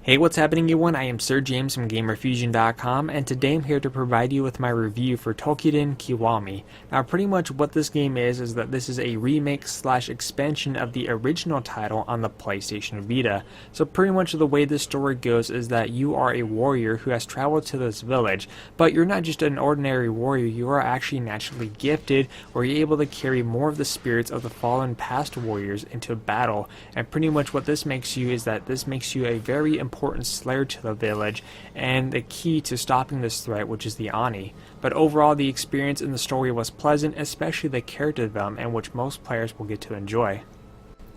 Hey, what's happening everyone? I am Sir James from Gamerfuzion.com, and today I'm here to provide you with my review for Toukiden Kiwami. Now pretty much what this game is that this is a remake slash expansion of the original title on the PlayStation Vita. So pretty much the way this story goes is that you are a warrior who has traveled to this village, but you're not just an ordinary warrior, you are actually naturally gifted, where you're able to carry more of the spirits of the fallen past warriors into battle. And pretty much what this makes you is that this makes you a very important slayer to the village and the key to stopping this threat, which is the Ani. But overall the experience in the story was pleasant, especially the character development, which most players will get to enjoy.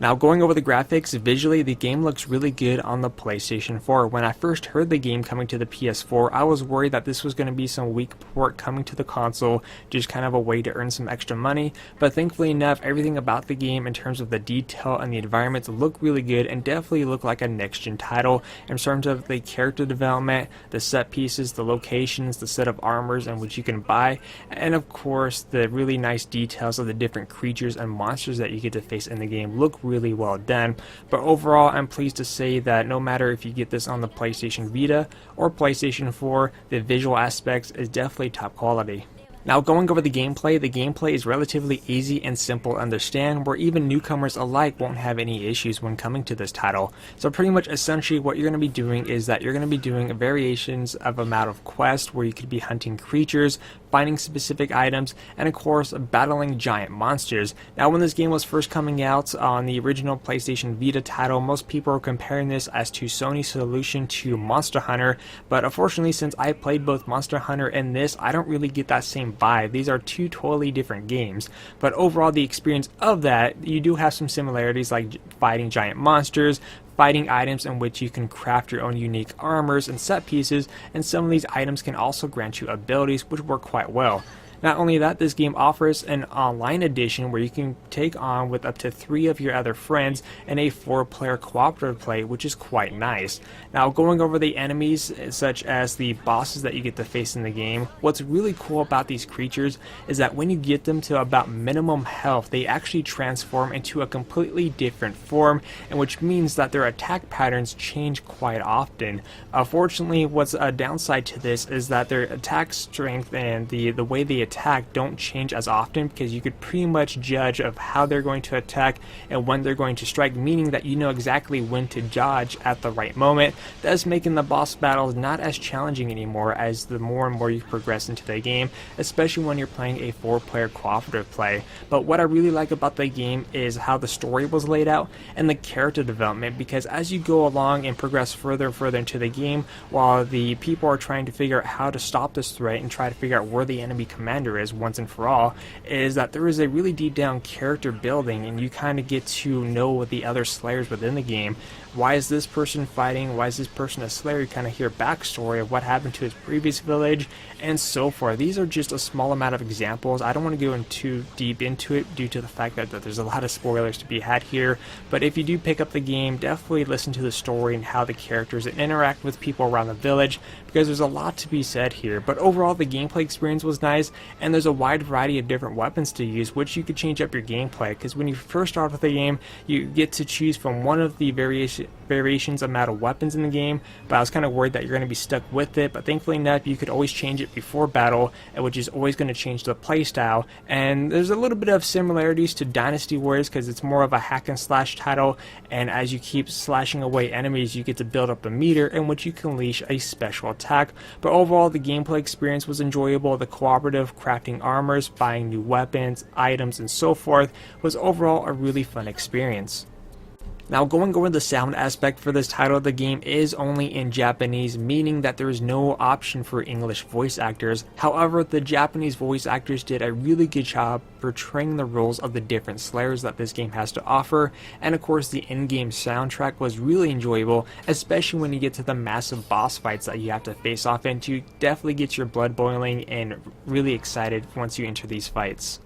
Now going over the graphics, visually the game looks really good on the PlayStation 4. When I first heard the game coming to the PS4, I was worried that this was going to be some weak port coming to the console, just kind of a way to earn some extra money, but thankfully enough, everything about the game in terms of the detail and the environments look really good and definitely look like a next-gen title in terms of the character development, the set pieces, the locations, the set of armors and which you can buy, and of course the really nice details of the different creatures and monsters that you get to face in the game look really well done. But overall, I'm pleased to say that no matter if you get this on the PlayStation Vita or PlayStation 4, the visual aspects is definitely top quality. Now going over the gameplay is relatively easy and simple to understand, where even newcomers alike won't have any issues when coming to this title. So pretty much essentially what you're going to be doing is that you're going to be doing variations of amount of quests where you could be hunting creatures, finding specific items, and of course battling giant monsters. Now when this game was first coming out on the original PlayStation Vita title, most people were comparing this as to Sony's solution to Monster Hunter, but unfortunately since I played both Monster Hunter and this, I don't really get that same vibe. These are two totally different games, but overall the experience of that, you do have some similarities like fighting giant monsters, fighting items in which you can craft your own unique armors and set pieces, and some of these items can also grant you abilities which work quite well. Not only that, this game offers an online edition where you can take on with up to 3 of your other friends in a 4-player cooperative play, which is quite nice. Now going over the enemies such as the bosses that you get to face in the game, what's really cool about these creatures is that when you get them to about minimum health, they actually transform into a completely different form, and which means that their attack patterns change quite often. Unfortunately, what's a downside to this is that their attack strength and the way they attack don't change as often, because you could pretty much judge of how they're going to attack and when they're going to strike, meaning that you know exactly when to dodge at the right moment, thus making the boss battles not as challenging anymore as the more and more you progress into the game, especially when you're playing a 4-player cooperative play. But what I really like about the game is how the story was laid out and the character development, because as you go along and progress further and further into the game, while the people are trying to figure out how to stop this threat and try to figure out where the enemy commander is once and for all, is that there is a really deep down character building, and you kind of get to know the other slayers within the game. Why is this person fighting? Why is this person a slayer? You kind of hear backstory of what happened to his previous village and so forth. These are just a small amount of examples. I don't want to go in too deep into it due to the fact that there's a lot of spoilers to be had here, but if you do pick up the game, definitely listen to the story and how the characters interact with people around the village, because there's a lot to be said here. But overall the gameplay experience was nice, and there's a wide variety of different weapons to use, which you could change up your gameplay, because when you first start with the game you get to choose from one of the variations amount of weapons in the game, but I was kind of worried that you're going to be stuck with it. But thankfully enough, you could always change it before battle, which is always going to change the playstyle. And there's a little bit of similarities to Dynasty Warriors, because it's more of a hack and slash title, and as you keep slashing away enemies you get to build up a meter in which you can unleash a special attack. But overall the gameplay experience was enjoyable. The cooperative crafting armors, buying new weapons, items and so forth was overall a really fun experience. Now going over the sound aspect for this title, the game is only in Japanese, meaning that there is no option for English voice actors. However, the Japanese voice actors did a really good job portraying the roles of the different slayers that this game has to offer, and of course the in-game soundtrack was really enjoyable, especially when you get to the massive boss fights that you have to face off into. Definitely gets your blood boiling and really excited once you enter these fights.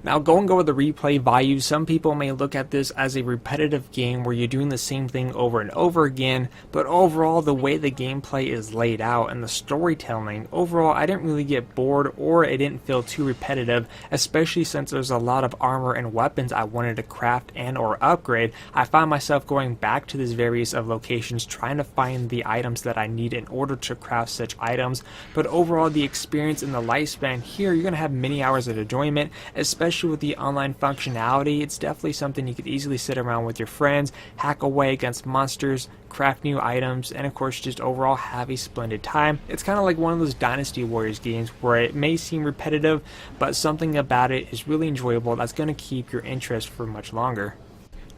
Now, going over the replay value, some people may look at this as a repetitive game where you're doing the same thing over and over again, but overall, the way the gameplay is laid out and the storytelling, overall, I didn't really get bored or it didn't feel too repetitive, especially since there's a lot of armor and weapons I wanted to craft and or upgrade. I found myself going back to these various locations trying to find the items that I need in order to craft such items, but overall, the experience and the lifespan here, you're going to have many hours of enjoyment, especially with the online functionality. It's definitely something you could easily sit around with your friends, hack away against monsters, craft new items, and of course just overall have a splendid time. It's kind of like one of those Dynasty Warriors games where it may seem repetitive, but something about it is really enjoyable that's going to keep your interest for much longer.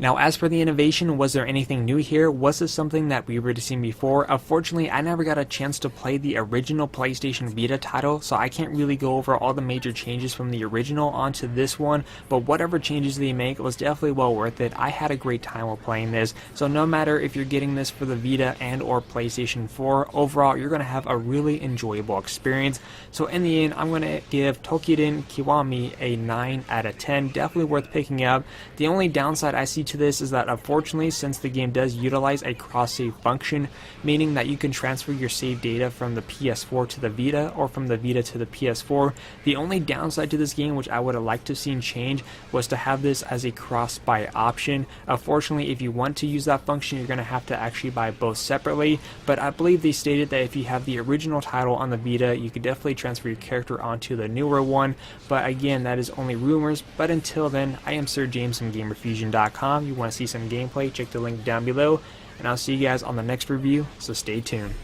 Now, as for the innovation, was there anything new here? Was this something that we were to see before? Unfortunately, I never got a chance to play the original PlayStation Vita title, so I can't really go over all the major changes from the original onto this one, but whatever changes they make was definitely well worth it. I had a great time while playing this, so no matter if you're getting this for the Vita and or PlayStation 4, overall, you're going to have a really enjoyable experience. So in the end, I'm going to give Toukiden Kiwami a 9 out of 10. Definitely worth picking up. The only downside I see to this is that unfortunately, since the game does utilize a cross-save function, meaning that you can transfer your save data from the PS4 to the Vita or from the Vita to the PS4, the only downside to this game, which I would have liked to have seen change, was to have this as a cross-buy option. Unfortunately, if you want to use that function, you're going to have to actually buy both separately, but I believe they stated that if you have the original title on the Vita, you could definitely transfer your character onto the newer one, but again, that is only rumors. But until then, I am Sir James from Gamerfuzion.com. You want to see some gameplay, check the link down below, and I'll see you guys on the next review, so stay tuned.